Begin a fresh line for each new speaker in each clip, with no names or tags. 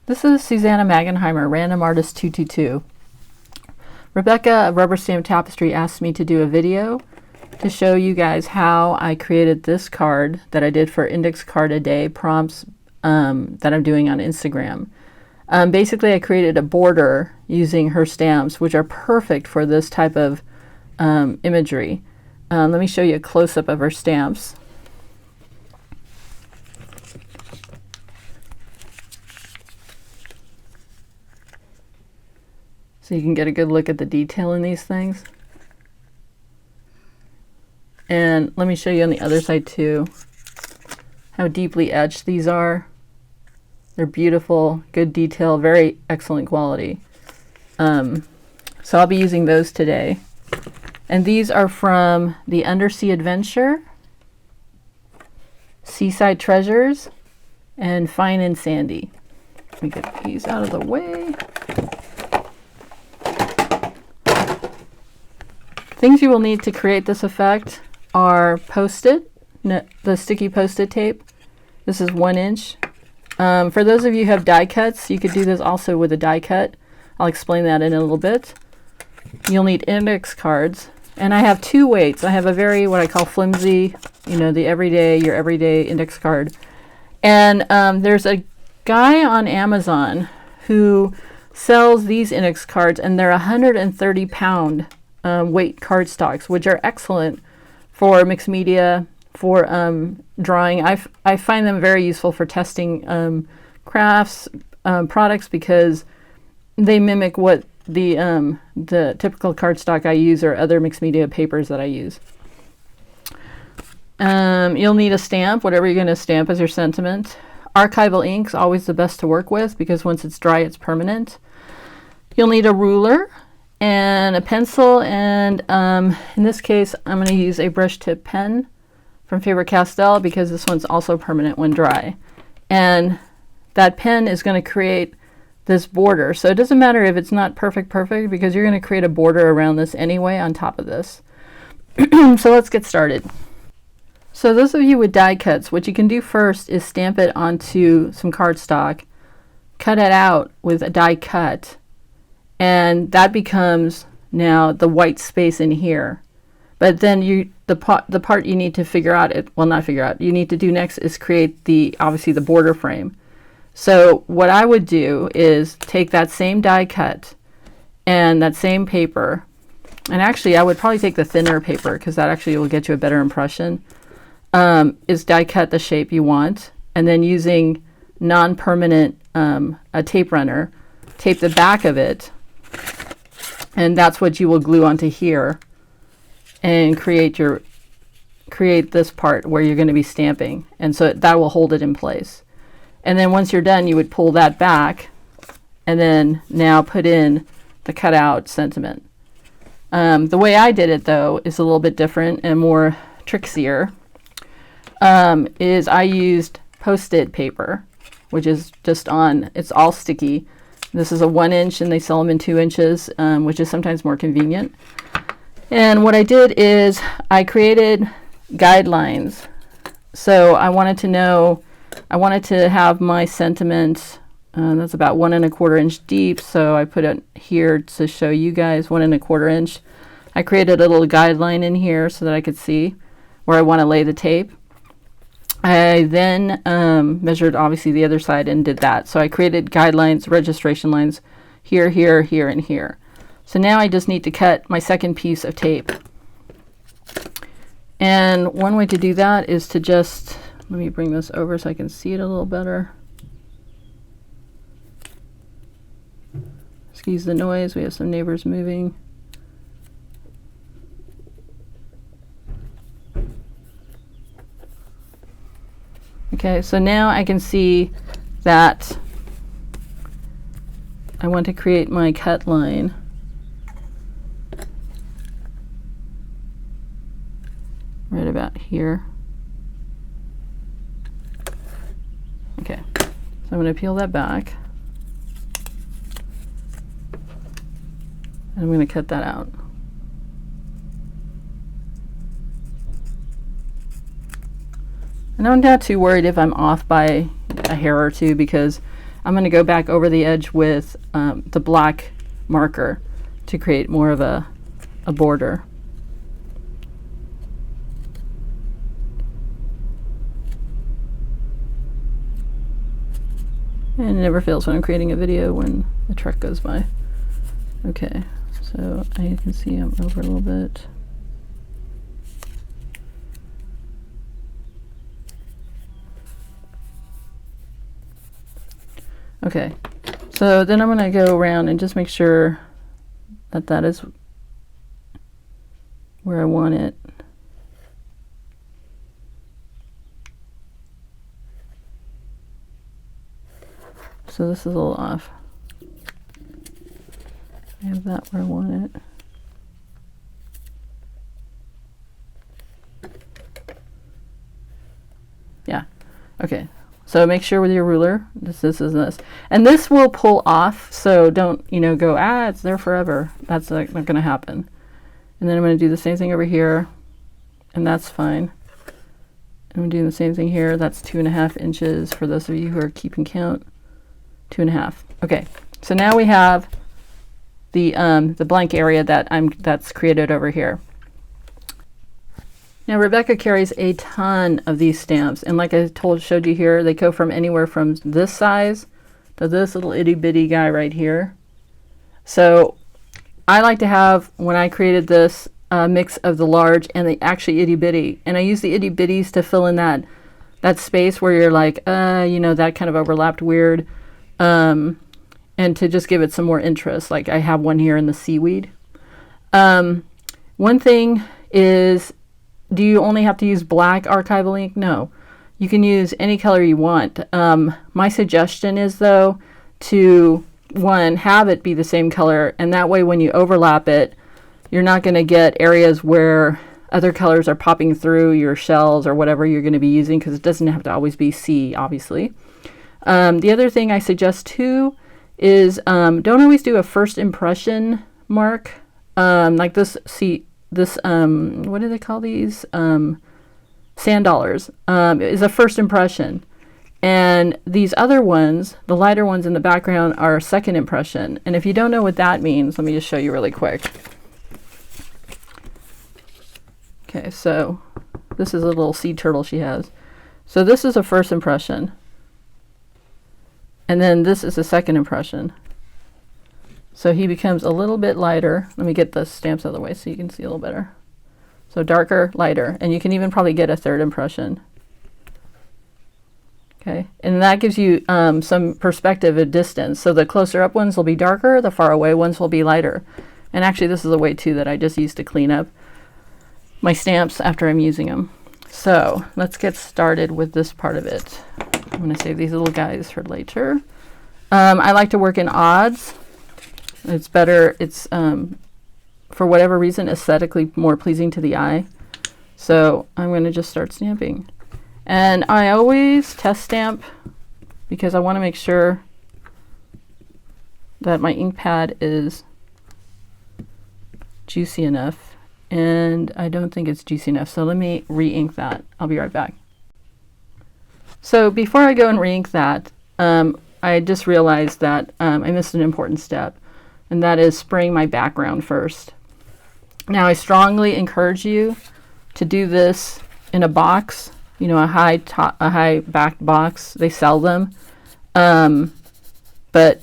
This is Susanna Magenheimer, Random Artist 222. Rebecca of Rubber Stamp Tapestry asked me to do a video to show you guys how I created this card that I did for Index Card a Day prompts that I'm doing on Instagram. Basically, I created a border using her stamps, which are perfect for this type of imagery. Let me show you a close-up of her stamps. So you can get a good look at the detail in these things. And let me show you on the other side too how deeply etched these are. They're beautiful, good detail, very excellent quality. So I'll be using those today. And these are from the Undersea Adventure, Seaside Treasures, and Fine and Sandy. Let me get these out of the way. Things you will need to create this effect are Post-it, the sticky Post-it tape. This is 1 inch. For those of you who have die cuts, you could do this also with a die cut. I'll explain that in a little bit. You'll need index cards. And I have 2 weights. I have a very, what I call flimsy, your everyday index card. And there's a guy on Amazon who sells these index cards, and they're 130 pound weight cardstocks, which are excellent for mixed media, for drawing. I find them very useful for testing crafts, products, because they mimic what the typical cardstock I use or other mixed media papers that I use. You'll need a stamp, whatever you're going to stamp as your sentiment. Archival ink's always the best to work with because once it's dry, it's permanent. You'll need a ruler and a pencil, and in this case I'm going to use a brush tip pen from Faber-Castell because this one's also permanent when dry. And that pen is going to create this border, so it doesn't matter if it's not perfect because you're going to create a border around this anyway on top of this. So let's get started. So those of you with die cuts, what you can do first is stamp it onto some cardstock, cut it out with a die cut, and that becomes now the white space in here. But then the part you need to figure out, you need to do next is create obviously the border frame. So what I would do is take that same die cut and that same paper, and actually I would probably take the thinner paper because that actually will get you a better impression, is die cut the shape you want, and then using non-permanent a tape runner, tape the back of it, and that's what you will glue onto here and create this part where you're going to be stamping, and so that will hold it in place. And then once you're done, you would pull that back and then now put in the cutout sentiment. The way I did it though is a little bit different and more trickier. Is I used Post-it paper, which is it's all sticky. This is a 1 inch and they sell them in 2 inches, which is sometimes more convenient. And what I did is I created guidelines. So I wanted to have my sentiment, that's about 1 1/4 inch deep. So I put it here to show you guys 1 1/4 inch. I created a little guideline in here so that I could see where I want to lay the tape. I then measured obviously the other side and did that. So I created guidelines, registration lines here, here, here, and here. So now I just need to cut my second piece of tape. And one way to do that is to just, let me bring this over so I can see it a little better. Excuse the noise, we have some neighbors moving. Okay, so now I can see that I want to create my cut line. Right about here. Okay, so I'm going to peel that back. And I'm going to cut that out. And I'm not too worried if I'm off by a hair or two, because I'm going to go back over the edge with the black marker to create more of a border. And it never fails when I'm creating a video when a truck goes by. Okay, so you can see I'm over a little bit. Okay, so then I'm going to go around and just make sure that that is where I want it. So this is a little off. I have that where I want it. Yeah, okay. So make sure with your ruler, this is this. And this will pull off, so don't, you know, go, it's there forever. That's not going to happen. And then I'm going to do the same thing over here, and that's fine. And I'm doing the same thing here. That's 2.5 inches for those of you who are keeping count. 2.5. Okay, so now we have the blank area that's created over here. Now Rebecca carries a ton of these stamps, and like I showed you here, they go from anywhere from this size to this little itty bitty guy right here. So I like to have, when I created this, mix of the large and the actually itty bitty, and I use the itty bitties to fill in that space where you're like, you know, that kind of overlapped weird, and to just give it some more interest. Like I have one here in the seaweed. One thing is, do you only have to use black archival ink? No, you can use any color you want. My suggestion is, though, to have it be the same color, and that way when you overlap it, you're not going to get areas where other colors are popping through your shells or whatever you're going to be using, because it doesn't have to always be C, obviously. The other thing I suggest too is don't always do a first impression mark like this. This what do they call these, sand dollars, is a first impression, and these other ones, the lighter ones in the background, are second impression. And if you don't know what that means, let me just show you really quick. Okay, so this is a little sea turtle she has. So this is a first impression, and then this is a second impression. So he becomes a little bit lighter. Let me get the stamps out of the way so you can see a little better. So darker, lighter, and you can even probably get a third impression. Okay, and that gives you some perspective at distance. So the closer up ones will be darker, the far away ones will be lighter. And actually this is a way too that I just used to clean up my stamps after I'm using them. So let's get started with this part of it. I'm going to save these little guys for later. I like to work in odds. It's better, it's for whatever reason aesthetically more pleasing to the eye. So I'm going to just start stamping. And I always test stamp because I want to make sure that my ink pad is juicy enough, and I don't think it's juicy enough. So let me re-ink that. I'll be right back. So before I go and re-ink that, I just realized that I missed an important step, and that is spraying my background first. Now I strongly encourage you to do this in a box, you know, a high backed box. They sell them, but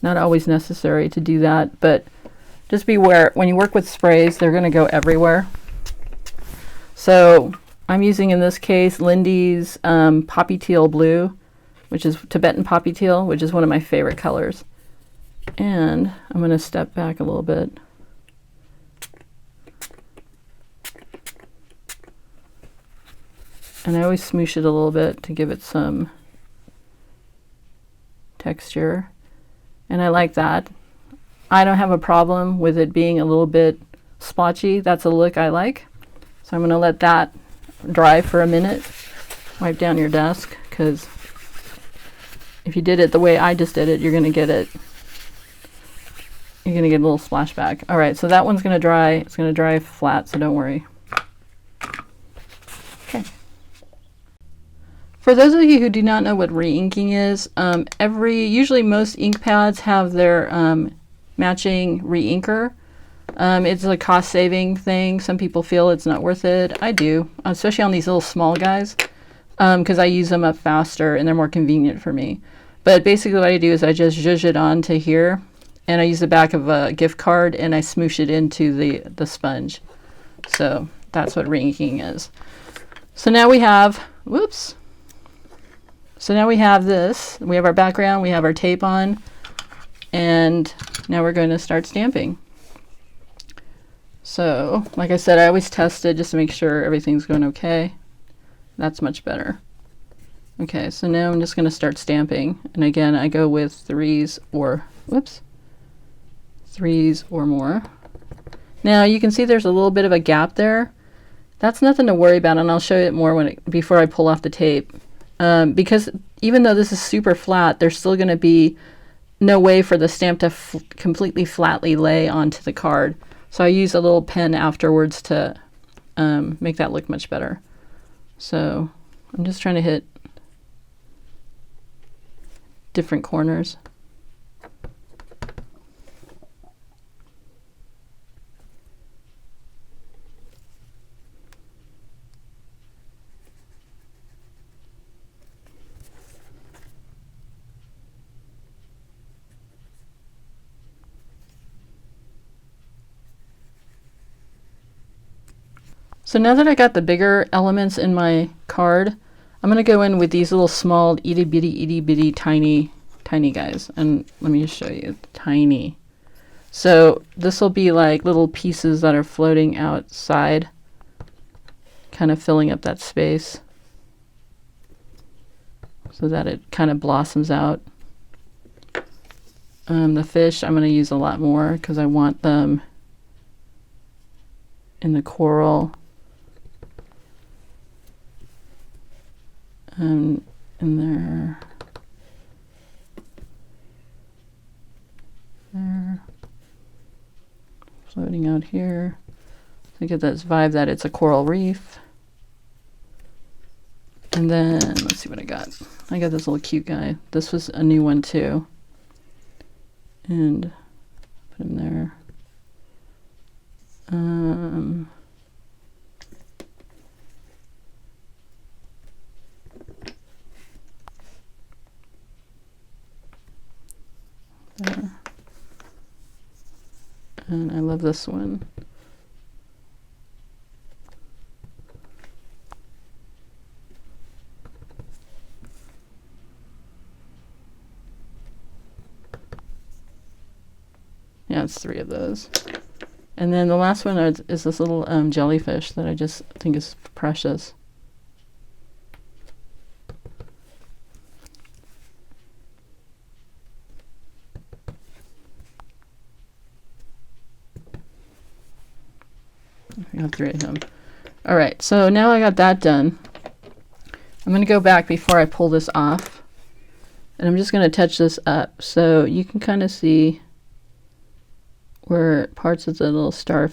not always necessary to do that. But just beware, when you work with sprays, they're going to go everywhere. So I'm using, in this case, Lindy's Poppy Teal Blue, which is Tibetan Poppy Teal, which is one of my favorite colors. And I'm going to step back a little bit. And I always smoosh it a little bit to give it some texture. And I like that. I don't have a problem with it being a little bit splotchy. That's a look I like. So I'm going to let that dry for a minute. Wipe down your desk, because if you did it the way I just did it, you're going to get it. You're going to get a little splashback. All right, so that one's going to dry. It's going to dry flat, so don't worry. Okay. For those of you who do not know what re-inking is, usually most ink pads have their matching re-inker. It's a cost-saving thing. Some people feel it's not worth it. I do, especially on these little small guys, because I use them up faster and they're more convenient for me. But basically what I do is I just zhuzh it onto here, and I use the back of a gift card and I smoosh it into the sponge. So that's what re-inking is. So now we have, whoops. So now we have this. We have our background, we have our tape on, and now we're going to start stamping. So, like I said, I always test it just to make sure everything's going okay. That's much better. Okay, so now I'm just going to start stamping. And again, I go with threes or more. Now you can see there's a little bit of a gap there. That's nothing to worry about, and I'll show you it more before I pull off the tape. Because even though this is super flat, there's still going to be no way for the stamp to completely flatly lay onto the card. So I use a little pen afterwards to make that look much better. So I'm just trying to hit different corners. So now that I got the bigger elements in my card, I'm going to go in with these little small itty bitty tiny guys. And let me just show you. Tiny. So this will be like little pieces that are floating outside, kind of filling up that space so that it kind of blossoms out. The fish, I'm going to use a lot more because I want them in the coral. In there, floating out here to get that vibe that it's a coral reef. And then let's see what I got. I got this little cute guy. This was a new one too, and put him there. There. And I love this one. Yeah, it's 3 of those. And then the last one is this little jellyfish that I just think is precious. I got 3 of them. All right, so now I got that done. I'm going to go back before I pull this off, and I'm just going to touch this up so you can kind of see where parts of the little star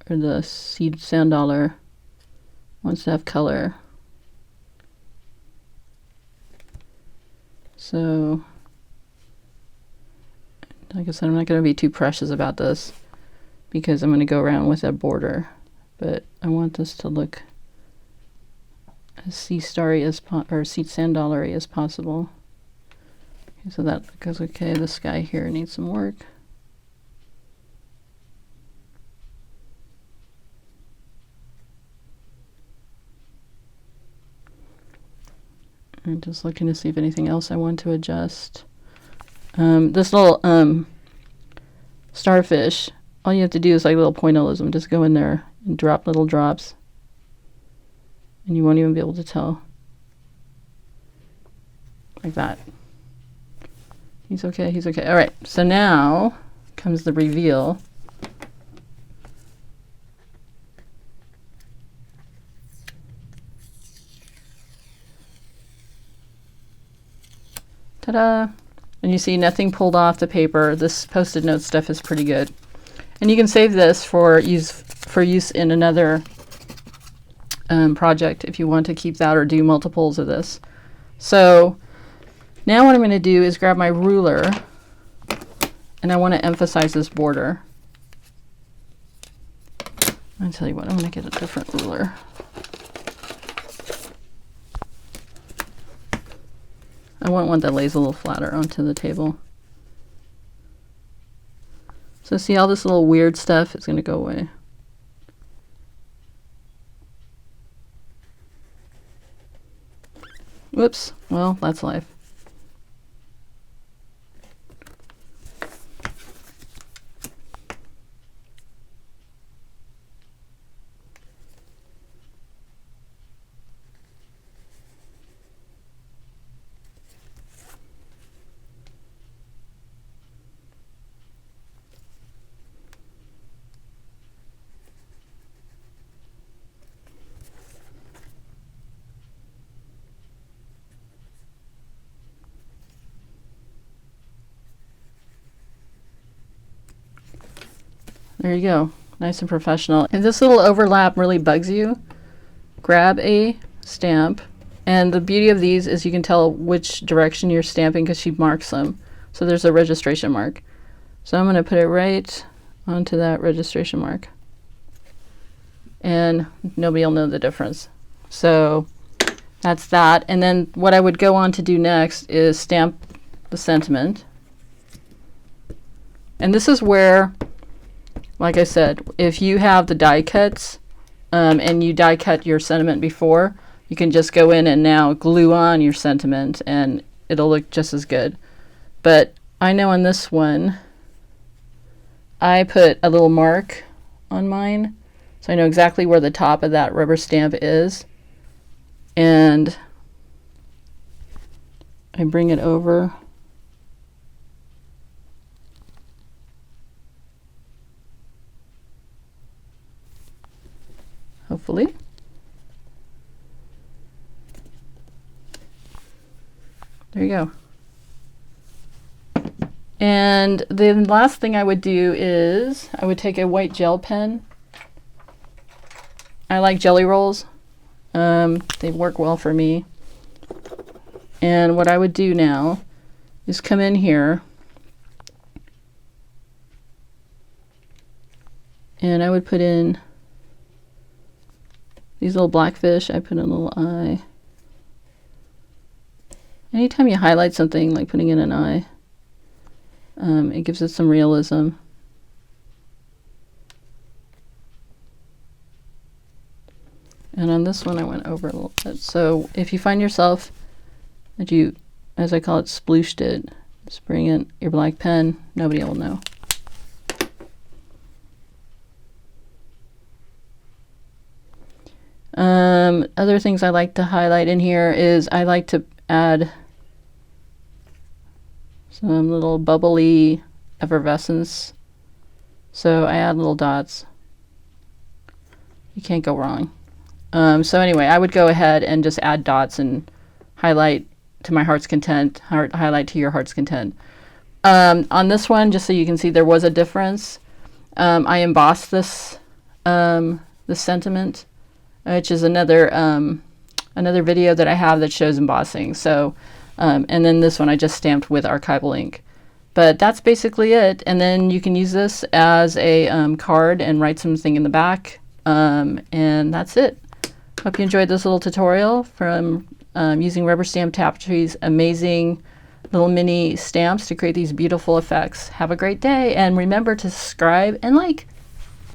or the seed sand dollar wants to have color. So, like I said, I'm not going to be too precious about this because I'm going to go around with a border. But I want this to look as sea starry as or sea sand dollary as possible. Okay, so that goes okay. The sky here needs some work. I'm just looking to see if anything else I want to adjust. This little starfish, all you have to do is like a little pointillism. Just go in there and drop little drops. And you won't even be able to tell. Like that. He's okay, he's okay. All right, so now comes the reveal. Ta-da! And you see nothing pulled off the paper. This Post-it note stuff is pretty good. And you can save this for use in another project if you want to keep that or do multiples of this. So now what I'm going to do is grab my ruler, and I want to emphasize this border. I'll tell you what, I'm going to get a different ruler. I want one that lays a little flatter onto the table. So see, all this little weird stuff is going to go away. Whoops, well, that's life. There you go, nice and professional. If this little overlap really bugs you, grab a stamp. And the beauty of these is you can tell which direction you're stamping because she marks them. So there's a registration mark. So I'm going to put it right onto that registration mark. And nobody will know the difference. So that's that. And then what I would go on to do next is stamp the sentiment. And this is where, like I said, if you have the die cuts and you die cut your sentiment before, you can just go in and now glue on your sentiment and it'll look just as good. But I know on this one, I put a little mark on mine, so I know exactly where the top of that rubber stamp is. And I bring it over. Hopefully. There you go. And the last thing I would do is I would take a white gel pen. I like jelly rolls. They work well for me. And what I would do now is come in here and I would put in these little blackfish. I put in a little eye. Anytime you highlight something, like putting in an eye, it gives it some realism. And on this one I went over a little bit. So if you find yourself that you, as I call it, splooshed it, just bring in your black pen, nobody will know. Other things I like to highlight in here is I like to add some little bubbly effervescence. So I add little dots. You can't go wrong. So anyway, I would go ahead and just add dots and highlight to my heart's content, highlight to your heart's content. On this one, just so you can see there was a difference, I embossed this this sentiment, which is another video that I have that shows embossing. So, and then this one I just stamped with archival ink. But that's basically it. And then you can use this as a card and write something in the back. And that's it. Hope you enjoyed this little tutorial from using Rubber Stamp Tapestry's amazing little mini stamps to create these beautiful effects. Have a great day, and remember to subscribe and like.